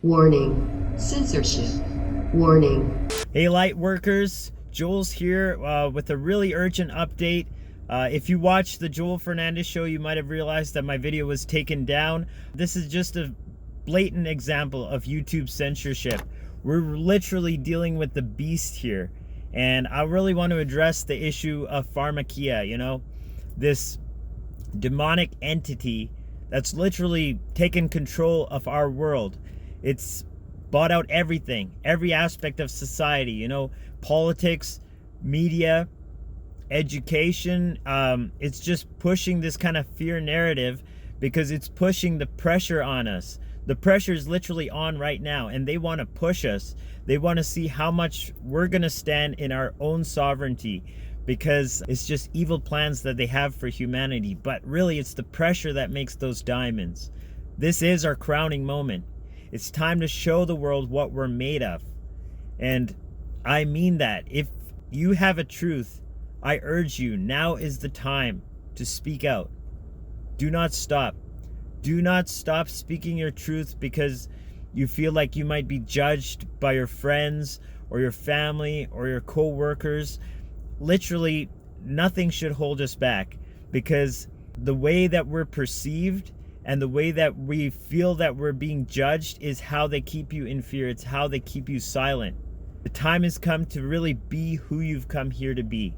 Warning. Censorship. Warning. Hey light workers, Joel's here with a really urgent update. If you watched the Joel Fernandez show, you might have realized that my video was taken down. This is just a blatant example of YouTube censorship. We're literally dealing with the beast here. And I really want to address the issue of pharmakia, this demonic entity that's literally taken control of our world. It's bought out everything, every aspect of society, politics, media, education. It's just pushing this kind of fear narrative because it's pushing the pressure on us. The pressure is literally on right now, and they want to push us. They want to see how much we're going to stand in our own sovereignty, because it's just evil plans that they have for humanity. But really, it's the pressure that makes those diamonds. This is our crowning moment. It's time to show the world what we're made of. And I mean that. If you have a truth, I urge you, now is the time to speak out. Do not stop. Do not stop speaking your truth because you feel like you might be judged by your friends or your family or your co-workers. Literally, nothing should hold us back, because the way that we're perceived and the way that we feel that we're being judged is how they keep you in fear. It's how they keep you silent. The time has come to really be who you've come here to be.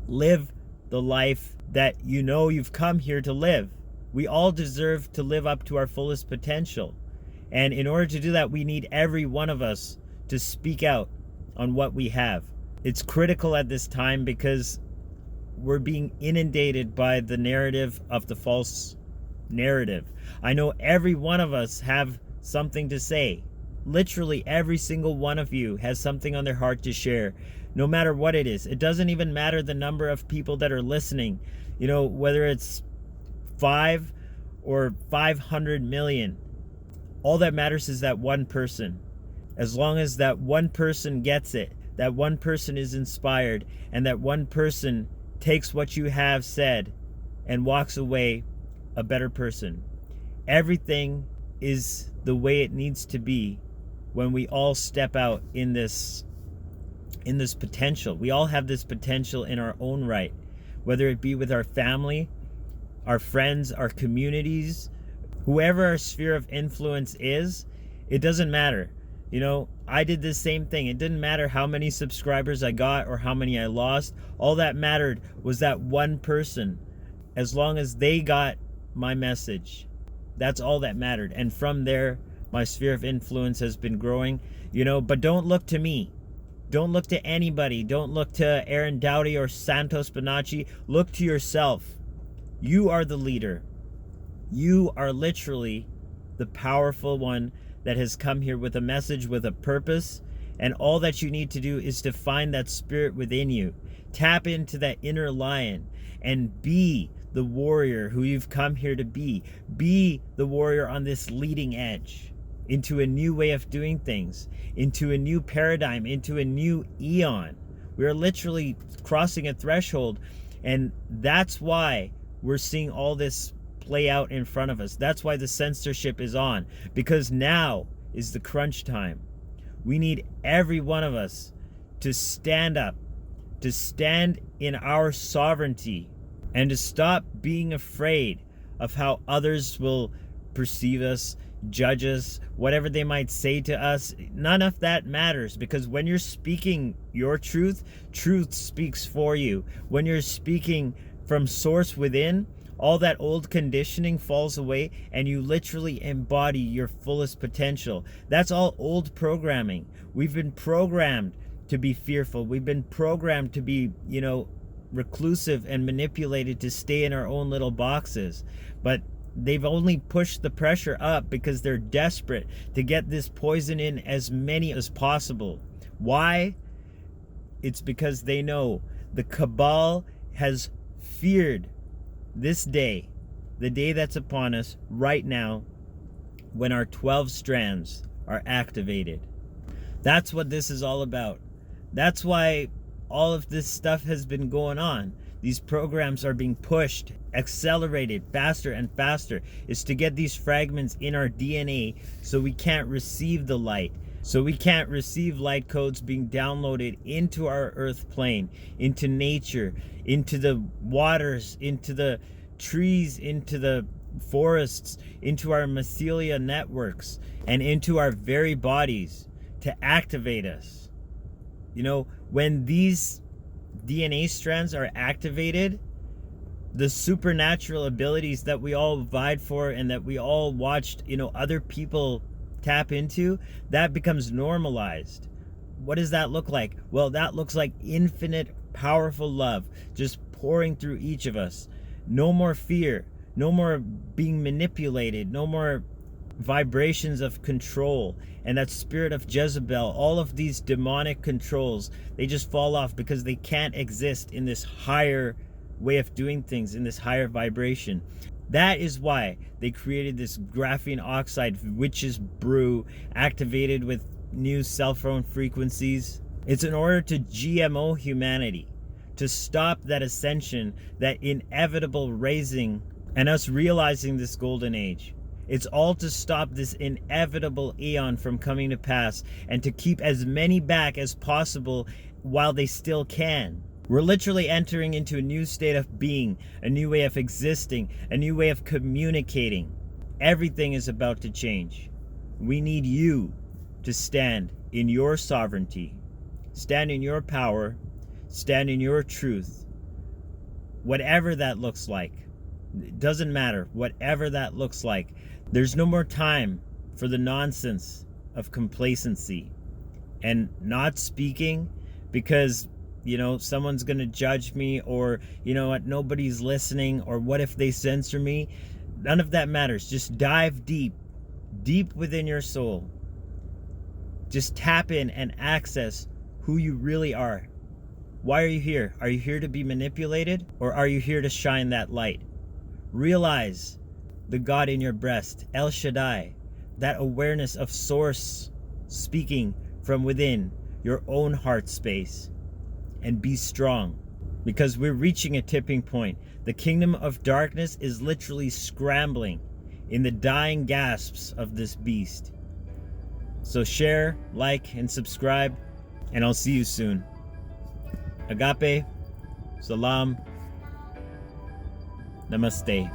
Live the life that you've come here to live. We all deserve to live up to our fullest potential. And in order to do that, we need every one of us to speak out on what we have. It's critical at this time because we're being inundated by the narrative of the false narrative. I know every one of us have something to say. Literally every single one of you has something on their heart to share, no matter what it is. It doesn't even matter the number of people that are listening, whether it's 5 or 500 million. All that matters is that one person. As long as that one person gets it, that one person is inspired, and that one person takes what you have said and walks away a better person. Everything is the way it needs to be when we all step out in this potential. We all have this potential in our own right, whether it be with our family, our friends, our communities, whoever our sphere of influence is. It doesn't matter. I did the same thing. It didn't matter how many subscribers I got or how many I lost. All that mattered was that one person. As long as they got my message, that's all that mattered. And from there, my sphere of influence has been growing, but don't look to me. Don't look to anybody. Don't look to Aaron Doughty or Santos Bonacci. Look to yourself. You are the leader. You are literally the powerful one that has come here with a message, with a purpose. And all that you need to do is to find that spirit within you. Tap into that inner lion and be the warrior who you've come here to be. Be the warrior on this leading edge into a new way of doing things, into a new paradigm, into a new eon. We are literally crossing a threshold, and that's why we're seeing all this play out in front of us. That's why the censorship is on, because now is the crunch time. We need every one of us to stand up, to stand in our sovereignty, and to stop being afraid of how others will perceive us, judge us, whatever they might say to us. None of that matters, because when you're speaking your truth, truth speaks for you. When you're speaking from source within, all that old conditioning falls away and you literally embody your fullest potential. That's all old programming. We've been programmed to be fearful. We've been programmed to be, reclusive and manipulated to stay in our own little boxes. But they've only pushed the pressure up because they're desperate to get this poison in as many as possible. Why? It's because they know the cabal has feared this day, the day that's upon us right now, when our 12 strands are activated. That's what this is all about. That's why all of this stuff has been going on, these programs are being pushed, accelerated faster and faster, is to get these fragments in our DNA so we can't receive the light. So we can't receive light codes being downloaded into our earth plane, into nature, into the waters, into the trees, into the forests, into our mycelia networks, and into our very bodies to activate us. You know, when these DNA strands are activated, the supernatural abilities that we all vied for and that we all watched, other people tap into, that becomes normalized. What does that look like? Well, that looks like infinite, powerful love just pouring through each of us. No more fear, no more being manipulated, no more vibrations of control and that spirit of Jezebel. All of these demonic controls, they just fall off because they can't exist in this higher way of doing things, in this higher vibration. That is why they created this graphene oxide witch's brew activated with new cell phone frequencies. It's in order to GMO humanity, to stop that ascension, that inevitable raising, and us realizing this golden age. It's all to stop this inevitable eon from coming to pass and to keep as many back as possible while they still can. We're literally entering into a new state of being, a new way of existing, a new way of communicating. Everything is about to change. We need you to stand in your sovereignty, stand in your power, stand in your truth. Whatever that looks like, it doesn't matter. Whatever that looks like, there's no more time for the nonsense of complacency and not speaking because someone's gonna judge me, or what, nobody's listening, or what if they censor me. None of that matters. Just dive deep within your soul. Just tap in and access who you really are. Why are you here? Are you here to be manipulated, or are you here to shine that light? Realize the God in your breast, El Shaddai, that awareness of source speaking from within your own heart space. And be strong, because we're reaching a tipping point. The kingdom of darkness is literally scrambling in the dying gasps of this beast. So share, like, and subscribe, and I'll see you soon. Agape, salaam, namaste.